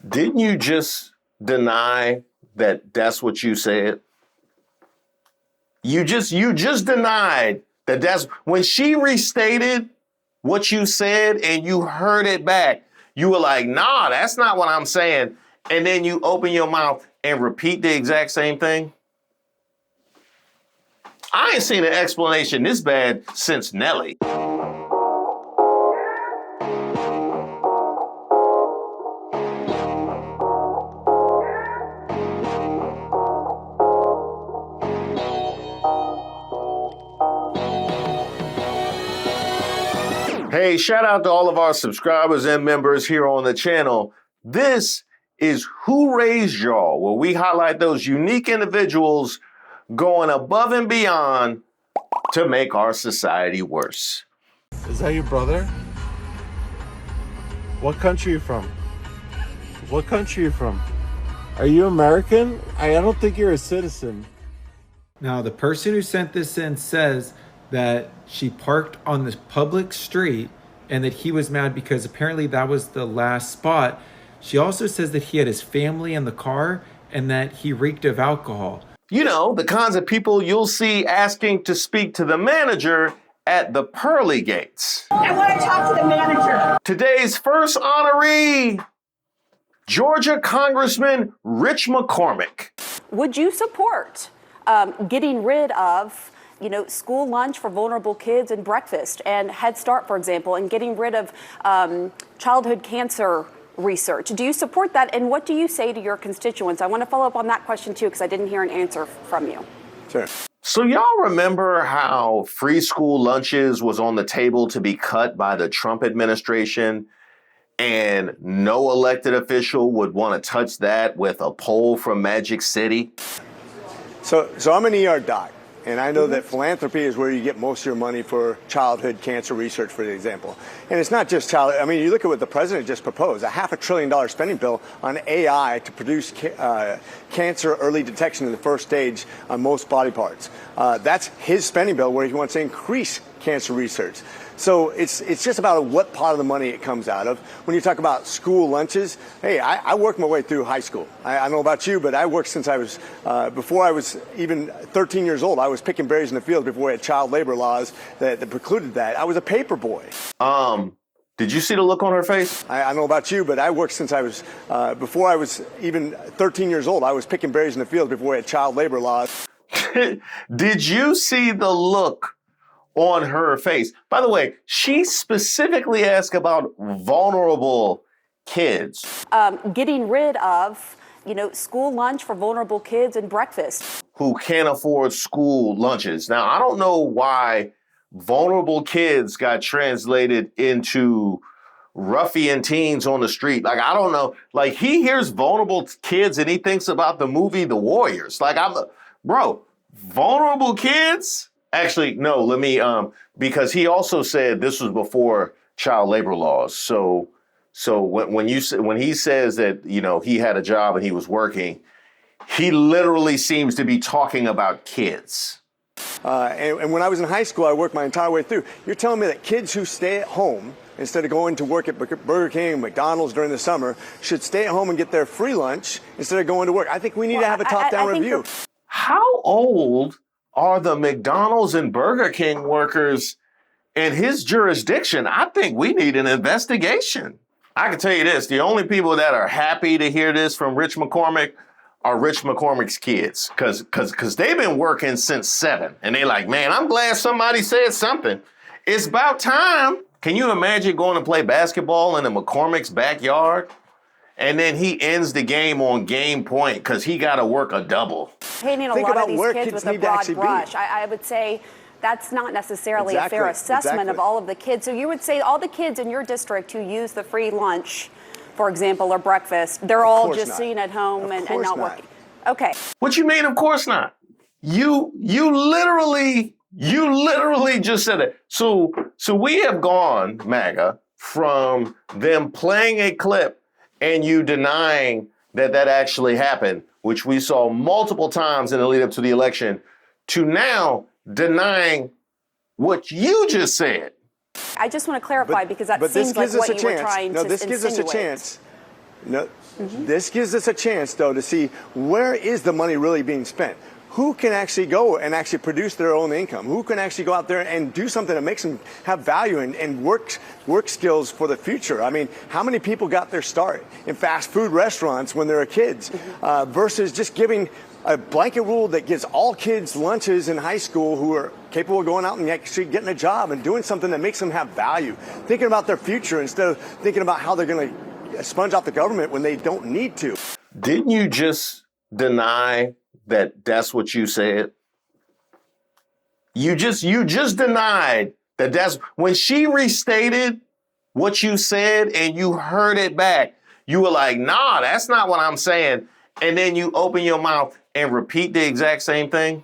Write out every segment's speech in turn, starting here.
Didn't you just deny that that's what you said? You just denied that that's when she restated what you said and you heard it back. You were like, nah, that's not what I'm saying. And then you open your mouth and repeat the exact same thing. I ain't seen an explanation this bad since Nelly. Hey, shout out to all of our subscribers and members here on the channel. This is Who Raised Y'all, where we highlight those unique individuals going above and beyond to make our society worse. Is that your brother? What country are you from? What country are you from? Are you American? I don't think you're a citizen. Now, the person who sent this in says that she parked on this public street and that he was mad because apparently that was the last spot. She also says that he had his family in the car and that he reeked of alcohol. You know, the kinds of people you'll see asking to speak to the manager at the pearly gates. I want to talk to the manager. Today's first honoree, Georgia Congressman Rich McCormick. Would you support getting rid of school lunch for vulnerable kids and breakfast and Head Start, for example, and getting rid of childhood cancer research? Do you support that? And what do you say to your constituents? I want to follow up on that question too, because I didn't hear an answer from you. Sure. So y'all remember how free school lunches was on the table to be cut by the Trump administration, and no elected official would want to touch that with a poll from Magic City? So I'm an ER doc. And I know that philanthropy is where you get most of your money for childhood cancer research, for example. And it's not just you look at what the president just proposed, a $500 billion spending bill on AI to produce cancer early detection in the first stage on most body parts. That's his spending bill where he wants to increase cancer research. So it's just about what part of the money it comes out of. When you talk about school lunches, hey, I worked my way through high school. I don't know about you, but I worked since I was, before I was even 13 years old. I was picking berries in the field before we had child labor laws that precluded that. I was a paper boy. Did you see the look on her face? I don't know about you, but I worked since I was, before I was even 13 years old. I was picking berries in the field before we had child labor laws. Did you see the look on her face? By the way, she specifically asked about vulnerable kids. Getting rid of, school lunch for vulnerable kids and breakfast. Who can't afford school lunches. Now, I don't know why vulnerable kids got translated into ruffian teens on the street. Like, I don't know. Like, he hears vulnerable kids and he thinks about the movie The Warriors. Like, vulnerable kids? Actually, no, let me, because he also said this was before child labor laws. So when he says that, he had a job and he was working, he literally seems to be talking about kids. And when I was in high school, I worked my entire way through. You're telling me that kids who stay at home instead of going to work at Burger King and McDonald's during the summer should stay at home and get their free lunch instead of going to work? I think we need to have a top-down review. How old are the McDonald's and Burger King workers in his jurisdiction? I think we need an investigation. I can tell you this, the only people that are happy to hear this from Rich McCormick are Rich McCormick's kids, because they've been working since 7. And they're like, man, I'm glad somebody said something. It's about time. Can you imagine going to play basketball in the McCormick's backyard? And then he ends the game on game point because he got to work a double. Painting a lot of these kids with a broad brush. I would say that's not necessarily a fair assessment of all of the kids. So you would say all the kids in your district who use the free lunch, for example, or breakfast, they're all just sitting at home and not working. Okay. What you mean, of course not? You literally just said it. So we have gone, Maga, from them playing a clip and you denying that actually happened, which we saw multiple times in the lead up to the election, to now denying what you just said. I just want to clarify because that seems like what you were trying to insinuate. This gives us a chance. This gives us a chance, though, to see where is the money really being spent. Who can actually go and actually produce their own income? Who can actually go out there and do something that makes them have value and work skills for the future? I mean, how many people got their start in fast food restaurants when they were kids versus just giving a blanket rule that gives all kids lunches in high school who are capable of going out and actually getting a job and doing something that makes them have value, thinking about their future instead of thinking about how they're going to sponge out the government when they don't need to. Didn't you just deny that that's what you said? You just denied that that's when she restated what you said and you heard it back. You were like, nah, that's not what I'm saying. And then you open your mouth and repeat the exact same thing.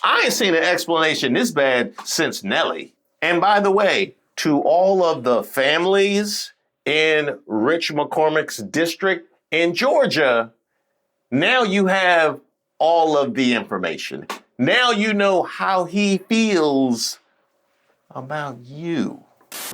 I ain't seen an explanation this bad since Nelly. And by the way, to all of the families in Rich McCormick's district in Georgia, now you have all of the information. Now you know how he feels about you.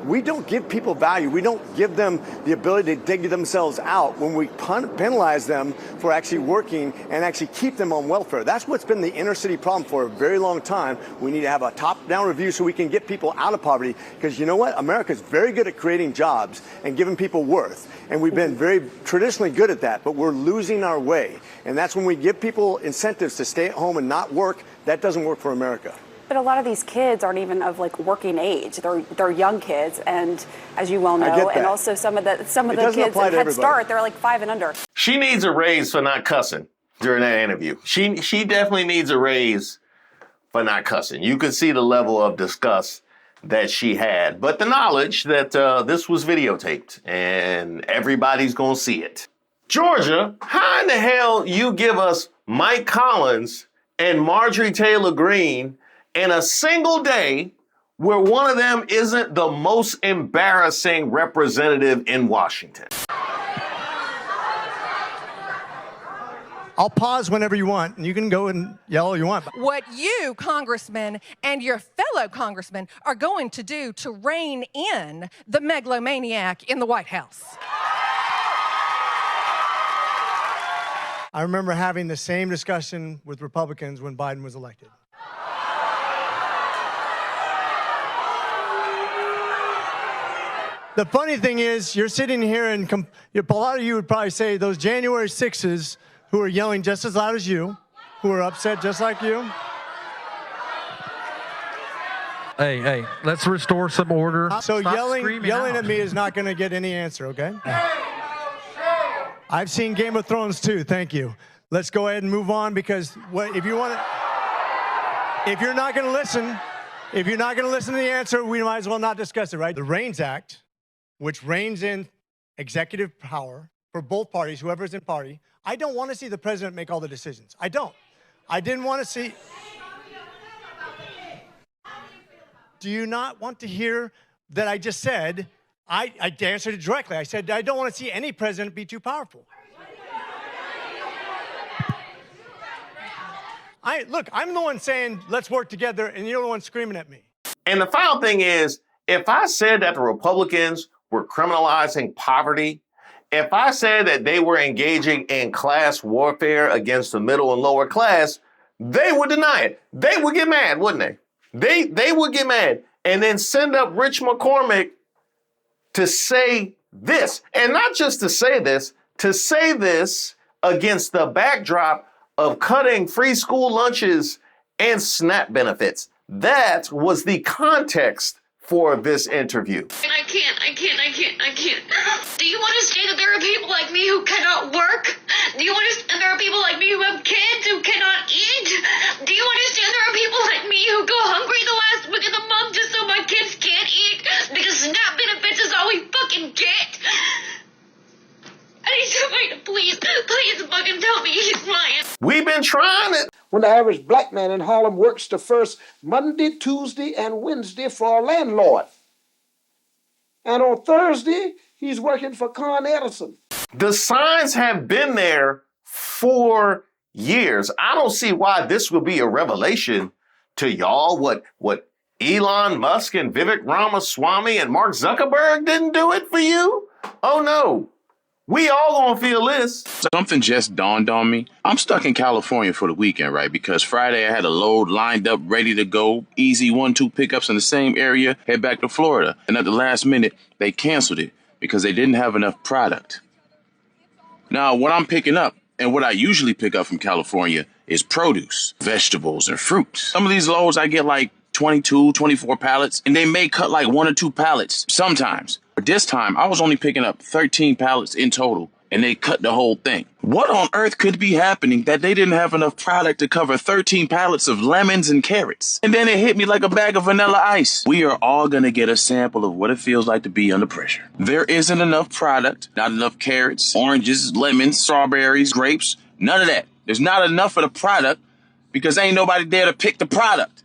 We don't give people value. We don't give them the ability to dig themselves out when we penalize them for actually working and actually keep them on welfare. That's what's been the inner city problem for a very long time. We need to have a top-down review so we can get people out of poverty, because you know what? America's very good at creating jobs and giving people worth. And we've been very traditionally good at that, but we're losing our way. And that's when we give people incentives to stay at home and not work. That doesn't work for America. But a lot of these kids aren't even of like working age. They're young kids, and as you well know, and also some of the kids at Head Start, they're like 5 and under. She needs a raise for not cussing during that interview. She definitely needs a raise for not cussing. You could see the level of disgust that she had, but the knowledge that this was videotaped and everybody's gonna see it. Georgia, how in the hell you give us Mike Collins and Marjorie Taylor Greene in a single day where one of them isn't the most embarrassing representative in Washington? I'll pause whenever you want, and you can go and yell all you want. What you, congressmen, and your fellow congressmen are going to do to rein in the megalomaniac in the White House. I remember having the same discussion with Republicans when Biden was elected. The funny thing is, you're sitting here and a lot of you would probably say those January 6s who are yelling just as loud as you, who are upset just like you. Hey, let's restore some order. So Stop yelling at me is not going to get any answer, okay? I've seen Game of Thrones too, thank you. Let's go ahead and move on, because if you're not going to listen to the answer, we might as well not discuss it, right? The REINS Act, which reins in executive power for both parties, whoever's in party. I don't want to see the president make all the decisions. I don't. I didn't want to see. Do you not want to hear that I just said? I answered it directly. I said, I don't want to see any president be too powerful. Look, I'm the one saying, let's work together, and you're the one screaming at me. And the final thing is, if I said that the Republicans were criminalizing poverty, if I said that they were engaging in class warfare against the middle and lower class, they would deny it. They would get mad, wouldn't they? They would get mad and then send up Rich McCormick to say this. And not just to say this against the backdrop of cutting free school lunches and SNAP benefits. That was the context for this interview. I can't. Do you understand that there are people like me who cannot work? Do you understand there are people like me who have kids who cannot eat? Do you understand there are people like me who go hungry the last week of the month just so my kids can't eat? Because SNAP benefits is all we fucking get. I need somebody to please fucking tell me he's lying. We've been trying it. When the average black man in Harlem works the first Monday, Tuesday, and Wednesday for a landlord. And on Thursday, he's working for Con Edison. The signs have been there for years. I don't see why this would be a revelation to y'all. What Elon Musk and Vivek Ramaswamy and Mark Zuckerberg didn't do it for you? Oh no, we all gonna feel this. Something just dawned on me. I'm stuck in California for the weekend, right? Because Friday I had a load lined up, ready to go. Easy 1-2 pickups in the same area, head back to Florida. And at the last minute, they canceled it because they didn't have enough product. Now, what I'm picking up and what I usually pick up from California is produce, vegetables, and fruit. Some of these loads I get like 22, 24 pallets, and they may cut like 1 or 2 pallets sometimes. But this time, I was only picking up 13 pallets in total, and they cut the whole thing. What on earth could be happening that they didn't have enough product to cover 13 pallets of lemons and carrots? And then it hit me like a bag of vanilla ice. We are all gonna get a sample of what it feels like to be under pressure. There isn't enough product, not enough carrots, oranges, lemons, strawberries, grapes, none of that. There's not enough of the product because ain't nobody there to pick the product.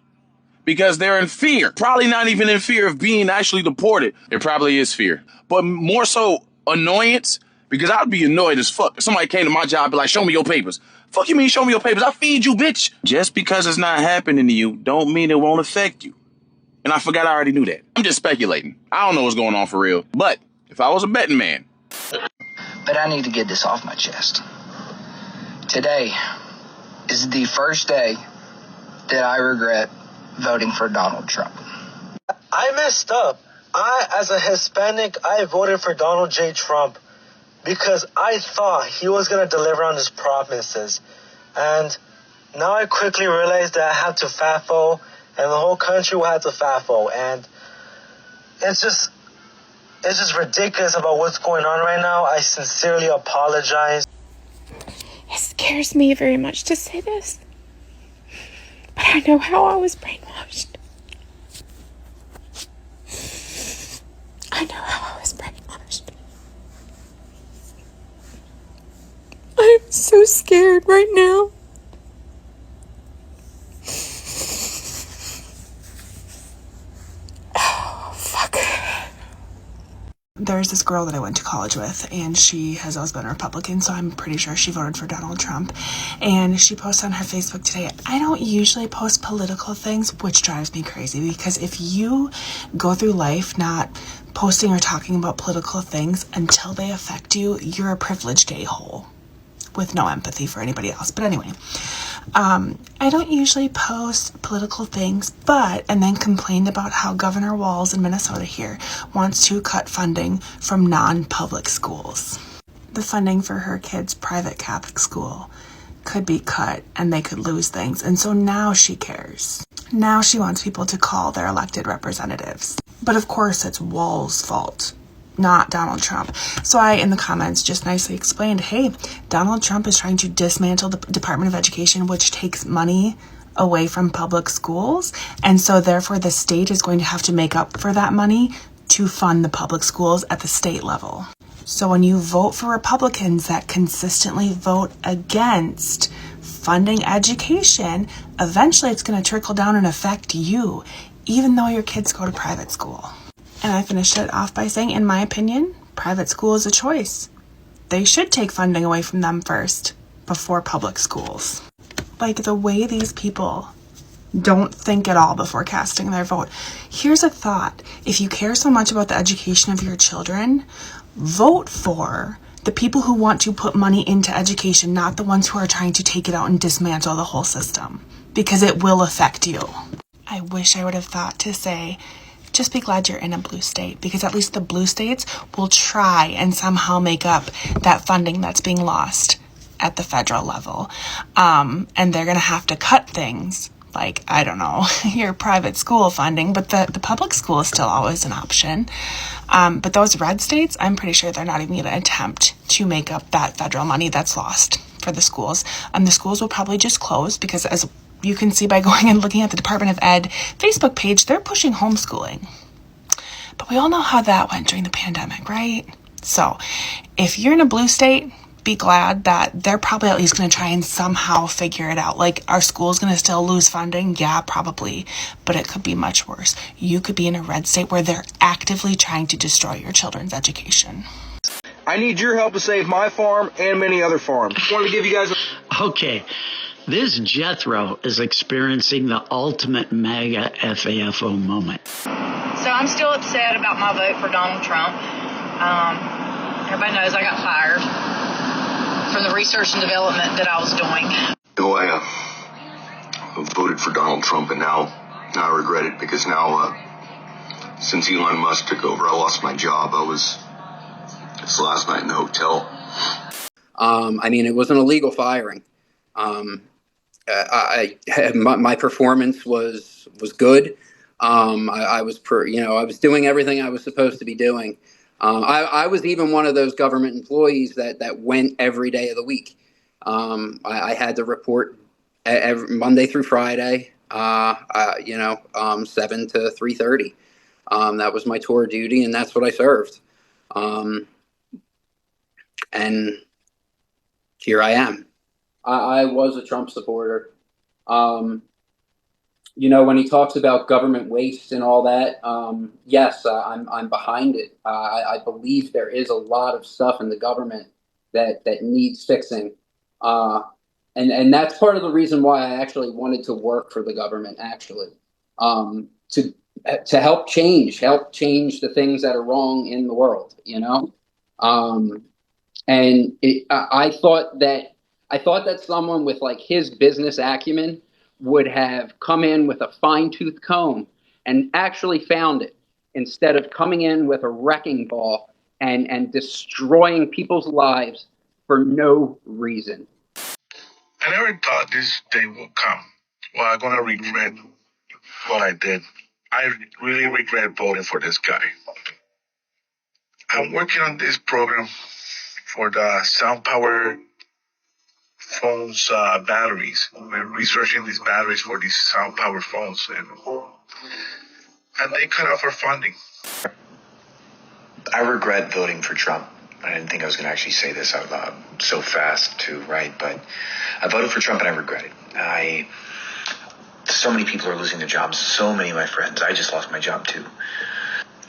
Because they're in fear. Probably not even in fear of being actually deported. There probably is fear. But more so annoyance, because I'd be annoyed as fuck if somebody came to my job and be like, show me your papers. Fuck you mean show me your papers? I feed you, bitch. Just because it's not happening to you don't mean it won't affect you. And I forgot I already knew that. I'm just speculating. I don't know what's going on for real. But if I was a betting man. But I need to get this off my chest. Today is the first day that I regret voting for Donald Trump. I messed up. As a Hispanic, I voted for Donald J. Trump because I thought he was going to deliver on his promises. And now I quickly realized that I have to FAFO, and the whole country will have to FAFO. And it's just ridiculous about what's going on right now. I sincerely apologize. It scares me very much to say this, but I know how I was brainwashed. I know how I was brainwashed. I'm so scared right now. Oh, fuck. There's this girl that I went to college with, and she has always been a Republican, so I'm pretty sure she voted for Donald Trump. And she posted on her Facebook today, I don't usually post political things, which drives me crazy, because if you go through life not posting or talking about political things until they affect you, you're a privileged a-hole with no empathy for anybody else. But anyway, I don't usually post political things, and then complained about how Governor Walz in Minnesota here wants to cut funding from non-public schools. The funding for her kids' private Catholic school could be cut and they could lose things. And so now she cares. Now she wants people to call their elected representatives. But of course it's Walz's fault, not Donald Trump. So I, in the comments, just nicely explained, hey, Donald Trump is trying to dismantle the Department of Education, which takes money away from public schools. And so therefore the state is going to have to make up for that money to fund the public schools at the state level. So when you vote for Republicans that consistently vote against funding education, eventually it's going to trickle down and affect you, even though your kids go to private school. And I finished it off by saying, in my opinion, private school is a choice. They should take funding away from them first, before public schools. Like, the way these people don't think at all before casting their vote. Here's a thought. If you care so much about the education of your children, vote for the people who want to put money into education, not the ones who are trying to take it out and dismantle the whole system, because it will affect you. I wish I would have thought to say, just be glad you're in a blue state, because at least the blue states will try and somehow make up that funding that's being lost at the federal level. And they're going to have to cut things like, I don't know, your private school funding, but the public school is still always an option. But those red states, I'm pretty sure they're not even going to attempt to make up that federal money that's lost for the schools. The schools will probably just close because, as you can see by going and looking at the Department of Ed Facebook page, they're pushing homeschooling. But we all know how that went during the pandemic, right? So if you're in a blue state, be glad that they're probably at least going to try and somehow figure it out. Like, are schools going to still lose funding? Yeah, probably. But it could be much worse. You could be in a red state where they're actively trying to destroy your children's education. I need your help to save my farm and many other farms. I wanted to give you guys Okay. This Jethro is experiencing the ultimate MAGA FAFO moment. So I'm still upset about my vote for Donald Trump. Everybody knows I got fired from the research and development that I was doing. I voted for Donald Trump, and now I regret it, because now, since Elon Musk took over, I lost my job. It's last night in the hotel. I mean, it wasn't a legal firing. My performance was good. I was doing everything I was supposed to be doing. I was even one of those government employees that went every day of the week. I had to report every Monday through Friday, 7 to 3:30. That was my tour duty, and that's what I served. And here I am. I was a Trump supporter. When he talks about government waste and all that, yes, I'm behind it. I believe there is a lot of stuff in the government that needs fixing. And that's part of the reason why I actually wanted to work for the government, actually, to help change the things that are wrong in the world, I thought that someone with like his business acumen would have come in with a fine-tooth comb and actually found it, instead of coming in with a wrecking ball and destroying people's lives for no reason. I never thought this day would come. Well, I'm going to regret what I did. I really regret voting for this guy. I'm working on this program for the sound power phones batteries. We're researching these batteries for these sound power phones, and they cut off our funding. I regret voting for Trump. I didn't think I was going to actually say this out loud so fast too, right? But I voted for Trump and I regret it. So many people are losing their jobs. So many of my friends. I just lost my job too.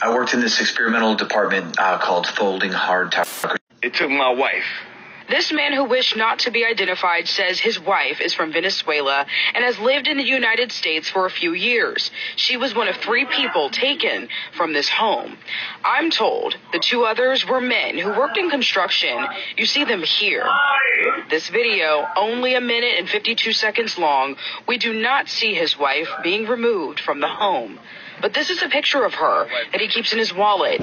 I worked in this experimental department called folding hard towers. It took my wife. This man who wished not to be identified says his wife is from Venezuela and has lived in the United States for a few years. She was one of 3 people taken from this home. I'm told the 2 others were men who worked in construction. You see them here. This video, only 1 minute and 52 seconds long, we do not see his wife being removed from the home. But this is a picture of her that he keeps in his wallet.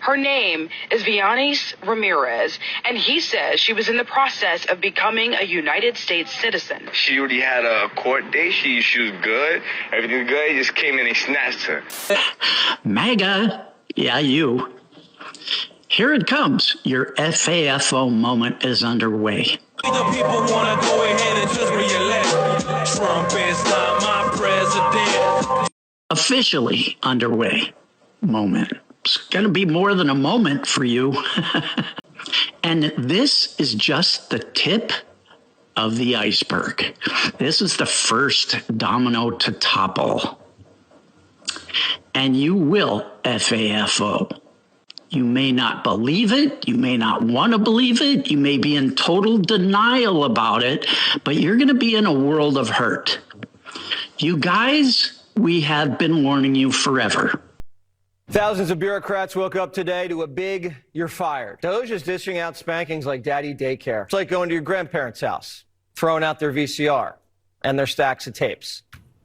Her name is Vianis Ramirez, and he says she was in the process of becoming a United States citizen. She already had a court date. She was good. Everything was good. He just came in and snatched her. Maga, yeah, you. Here it comes. Your FAFO moment is underway. The people want to go ahead and just re-elect. Trump is not my president. Officially underway moment. It's going to be more than a moment for you. And this is just the tip of the iceberg. This is the first domino to topple. And you will FAFO. You may not believe it. You may not want to believe it. You may be in total denial about it, but you're going to be in a world of hurt. You guys, we have been warning you forever. Thousands of bureaucrats woke up today to a big "you're fired." Doge is dishing out spankings like daddy daycare. It's like going to your grandparents' house, throwing out their VCR and their stacks of tapes,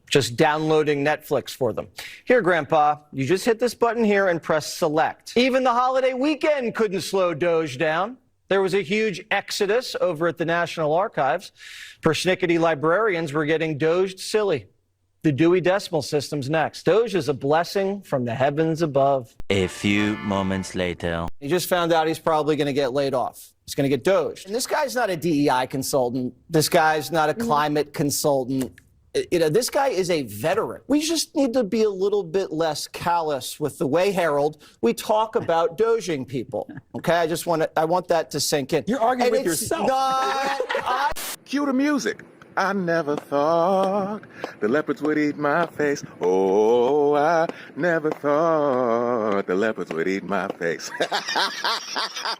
just downloading Netflix for them. Here, Grandpa, you just hit this button here and press select. Even the holiday weekend couldn't slow Doge down. There was a huge exodus over at the National Archives. Persnickety librarians were getting doged silly. The Dewey Decimal System's next. Doge is a blessing from the heavens above. A few moments later. He just found out he's probably going to get laid off. He's going to get doged. And this guy's not a DEI consultant. This guy's not a climate consultant. This guy is a veteran. We just need to be a little bit less callous with the way, Harold, we talk about doging people. Okay, I want that to sink in. You're arguing with yourself. Cue the music. I never thought the leopards would eat my face. Oh, I never thought the leopards would eat my face.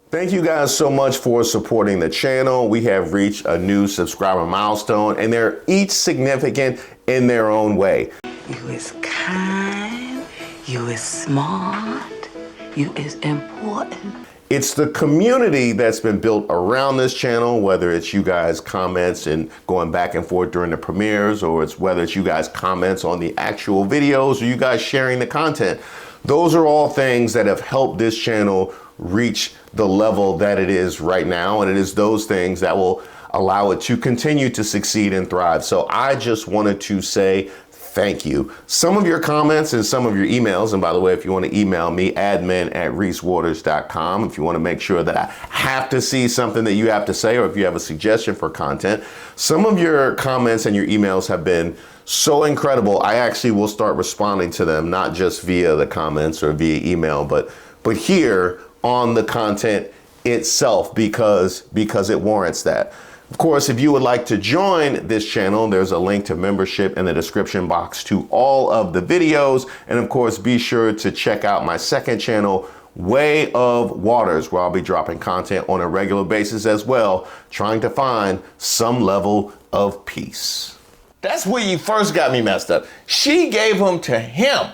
Thank you guys so much for supporting the channel. We have reached a new subscriber milestone, and they're each significant in their own way. You is kind, you is smart, you is important. It's the community that's been built around this channel, whether it's you guys comments and going back and forth during the premieres, or it's whether it's you guys comments on the actual videos, or you guys sharing the content. Those are all things that have helped this channel reach the level that it is right now. And it is those things that will allow it to continue to succeed and thrive. So I just wanted to say thank you. Some of your comments and some of your emails, and by the way, if you want to email me, admin@reesewaters.com, if you want to make sure that I have to see something that you have to say, or if you have a suggestion for content, some of your comments and your emails have been so incredible. I actually will start responding to them, not just via the comments or via email, but here on the content itself, because it warrants that. Of course, if you would like to join this channel, there's a link to membership in the description box to all of the videos. And of course, be sure to check out my second channel, Way of Waters, where I'll be dropping content on a regular basis as well, trying to find some level of peace. That's where you first got me messed up. She gave him to him,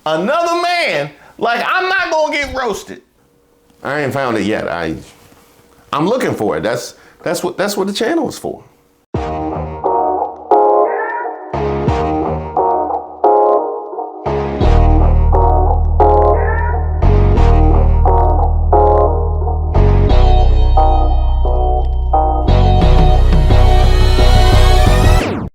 another man, like I'm not gonna get roasted. I ain't found it yet. I'm looking for it. That's what the channel is for.